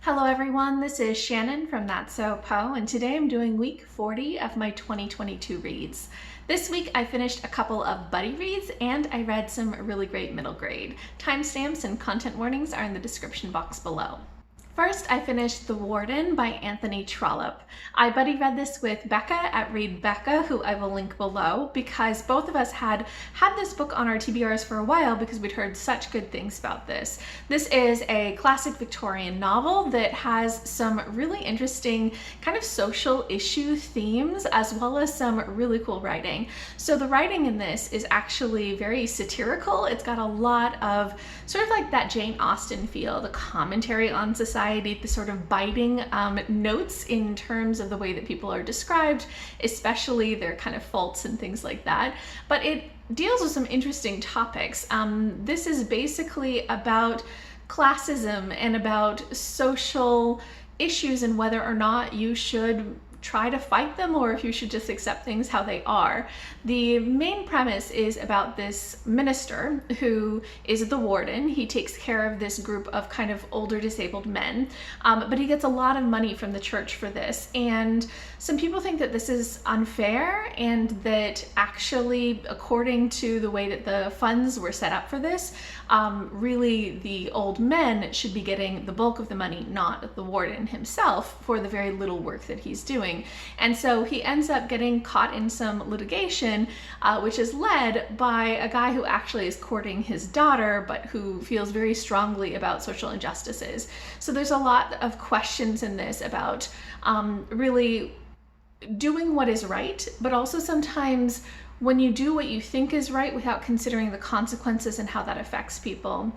Hello everyone, this is Shannon from That's So Poe, and today I'm doing week 40 of my 2022 reads. This week I finished a couple of buddy reads and I read some really great middle grade. Timestamps and content warnings are in the description box below. First, I finished The Warden by Anthony Trollope. I buddy read this with Becca at Read Becca, who I will link below, because both of us had this book on our TBRs for a while because we'd heard such good things about this. This is a classic Victorian novel that has some really interesting kind of social issue themes as well as some really cool writing. So the writing in this is actually very satirical. It's got a lot of sort of like that Jane Austen feel, the commentary on society, the sort of biting notes in terms of the way that people are described, especially their kind of faults and things like that. But it deals with some interesting topics. This is basically about classism and about social issues and whether or not you should try to fight them or if you should just accept things how they are. The main premise is about this minister who is the warden. He takes care of this group of kind of older disabled men, but he gets a lot of money from the church for this. And some people think that this is unfair and that actually, according to the way that the funds were set up for this, really the old men should be getting the bulk of the money, not the warden himself, for the very little work that he's doing. And so he ends up getting caught in some litigation, which is led by a guy who actually is courting his daughter, but who feels very strongly about social injustices. So there's a lot of questions in this about really doing what is right, but also sometimes when you do what you think is right without considering the consequences and how that affects people.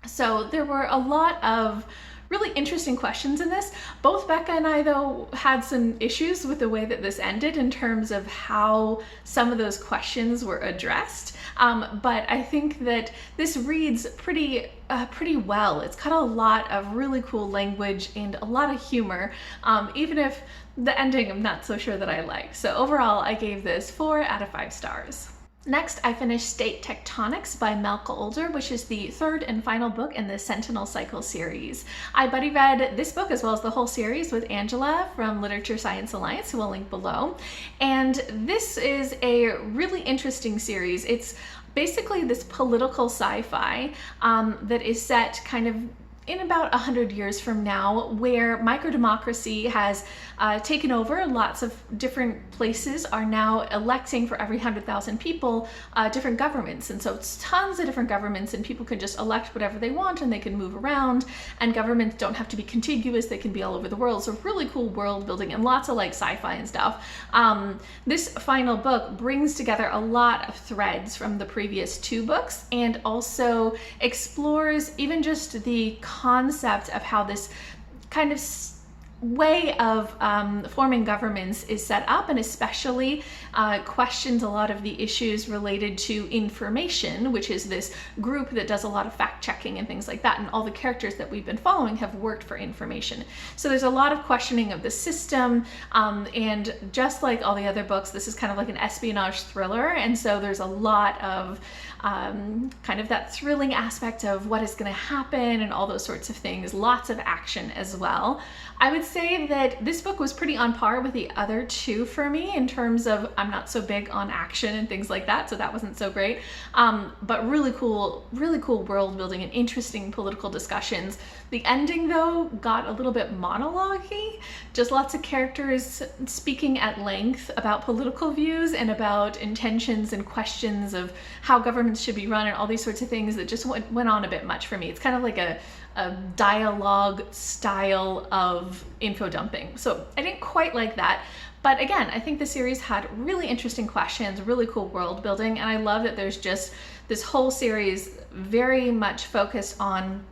So there were a lot of really interesting questions in this. Both Becca and I, though, had some issues with the way that this ended in terms of how some of those questions were addressed. But I think that this reads pretty well. It's got a lot of really cool language and a lot of humor, even if the ending I'm not so sure that I like. So overall, I gave this 4 out of 5 stars. Next, I finished State Tectonics by Malka, which is the third and final book in the Sentinel Cycle series. I buddy read this book as well as the whole series with Angela from Literature Science Alliance, who will link below. And this is a really interesting series. It's basically this political sci-fi that is set kind of in about 100 years from now, where microdemocracy has taken over. Lots of different places are now electing for every 100,000 people different governments, and so it's tons of different governments, and people can just elect whatever they want and they can move around, and governments don't have to be contiguous, they can be all over the world. So really cool world building and lots of like sci-fi and stuff. This final book brings together a lot of threads from the previous 2 books and also explores even just the concept of how this kind of way of forming governments is set up, and especially questions a lot of the issues related to information, which is this group that does a lot of fact checking and things like that, and all the characters that we've been following have worked for information. So there's a lot of questioning of the system, and just like all the other books, this is kind of like an espionage thriller, and so there's a lot of kind of that thrilling aspect of what is going to happen and all those sorts of things. Lots of action as well. I would say that this book was pretty on par with the other 2 for me in terms of I'm not so big on action and things like that, so that wasn't so great. But really cool world building and interesting political discussions. The ending, though, got a little bit monologue-y, just lots of characters speaking at length about political views and about intentions and questions of how governments should be run and all these sorts of things that just went on a bit much for me. It's kind of like a dialogue style of info dumping. So I didn't quite like that. But again, I think the series had really interesting questions, really cool world building, and I love that there's just this whole series very much focused on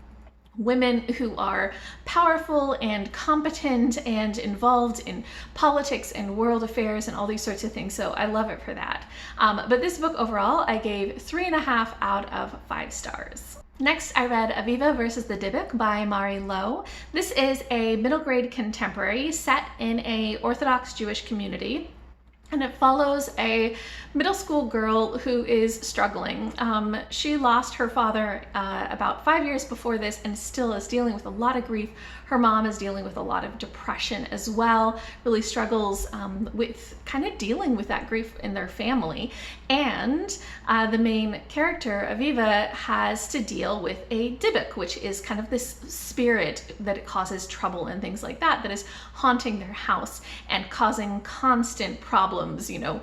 women who are powerful and competent and involved in politics and world affairs and all these sorts of things. So I love it for that. But this book overall, I gave 3.5 out of 5 stars. Next, I read Aviva versus the Dybbuk by Lowe. This is a middle grade contemporary set in an Orthodox Jewish community. And it follows a middle school girl who is struggling. She lost her father about 5 years before this and still is dealing with a lot of grief. Her mom is dealing with a lot of depression as well, really struggles with kind of dealing with that grief in their family. And the main character, Aviva, has to deal with a Dybbuk, which is kind of this spirit that it causes trouble and things like that, that is haunting their house and causing constant problems, you know,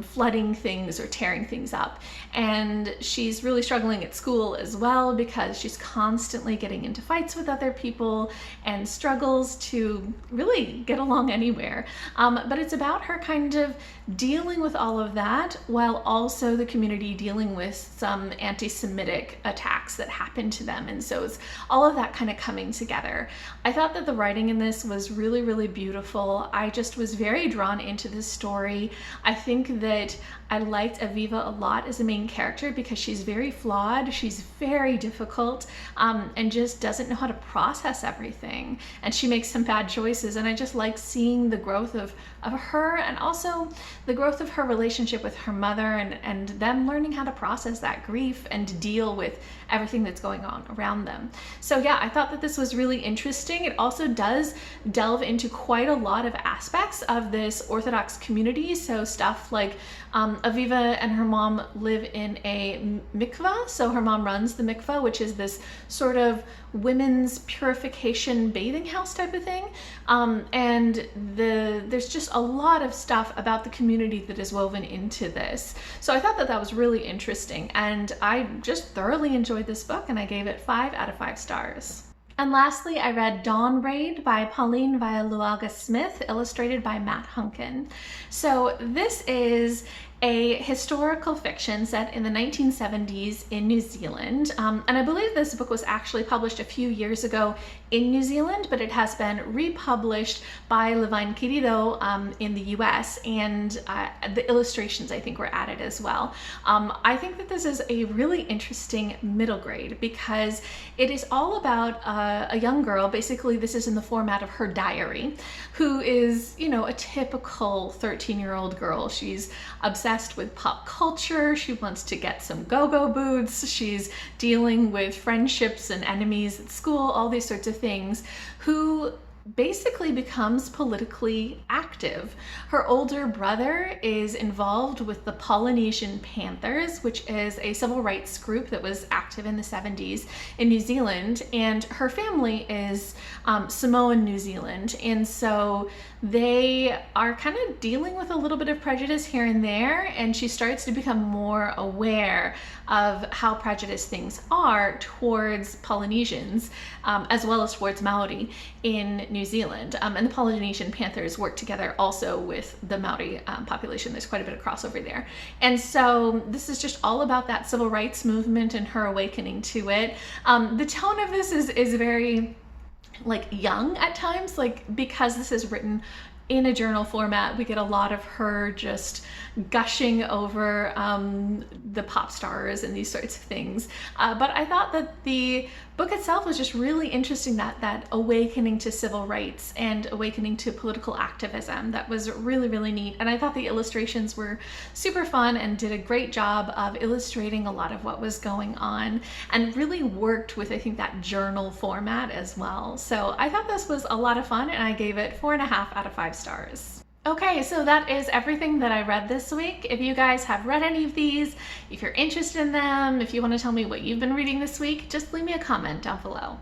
flooding things or tearing things up. And she's really struggling at school as well because she's constantly getting into fights with other people and struggles to really get along anywhere. But it's about her kind of dealing with all of that while also the community dealing with some anti-Semitic attacks that happen to them. And so it's all of that kind of coming together. I thought that the writing in this was really, really beautiful. I just was very drawn into this story. I think that I liked Aviva a lot as a main character because she's very flawed, she's very difficult, and just doesn't know how to process everything. And she makes some bad choices, and I just like seeing the growth of her, and also the growth of her relationship with her mother, and them learning how to process that grief and deal with everything that's going on around them. So yeah, I thought that this was really interesting. It also does delve into quite a lot of aspects of this Orthodox community. So stuff like Aviva and her mom live in a mikvah. So her mom runs the mikvah, which is this sort of women's purification bathing house type of thing. And there's just a lot of stuff about the community that is woven into this. So I thought that that was really interesting, and I just thoroughly enjoyed this book, and I gave it 5 out of 5 stars. And lastly, I read Dawn Raid by Pauline Vaeluaga Smith, illustrated by Matt Hunkin. So this is a historical fiction set in the 1970s in New Zealand. And I believe this book was actually published a few years ago in New Zealand, but it has been republished by Levine Querido in the US, and the illustrations I think were added as well. I think that this is a really interesting middle grade because it is all about a young girl. Basically, this is in the format of her diary, who is, you know, a typical 13-year-old girl. She's obsessed with pop culture. She wants to get some go-go boots. She's dealing with friendships and enemies at school, all these sorts of things, who basically becomes politically active. Her older brother is involved with the Polynesian Panthers, which is a civil rights group that was active in the 70s in New Zealand, and her family is Samoan New Zealand, and so they are kind of dealing with a little bit of prejudice here and there, and she starts to become more aware of how prejudiced things are towards Polynesians, as well as towards Maori in New Zealand. And the Polynesian Panthers work together also with the Maori population. There's quite a bit of crossover there. And so this is just all about that civil rights movement and her awakening to it. The tone of this is very like young at times, like because this is written in a journal format, we get a lot of her just gushing over the pop stars and these sorts of things. But I thought that the book itself was just really interesting, that awakening to civil rights and awakening to political activism. That was really, really neat. And I thought the illustrations were super fun and did a great job of illustrating a lot of what was going on, and really worked with, I think, that journal format as well. So I thought this was a lot of fun, and I gave it 4.5 out of 5 stars. Okay, so that is everything that I read this week. If you guys have read any of these, if you're interested in them, if you want to tell me what you've been reading this week, just leave me a comment down below.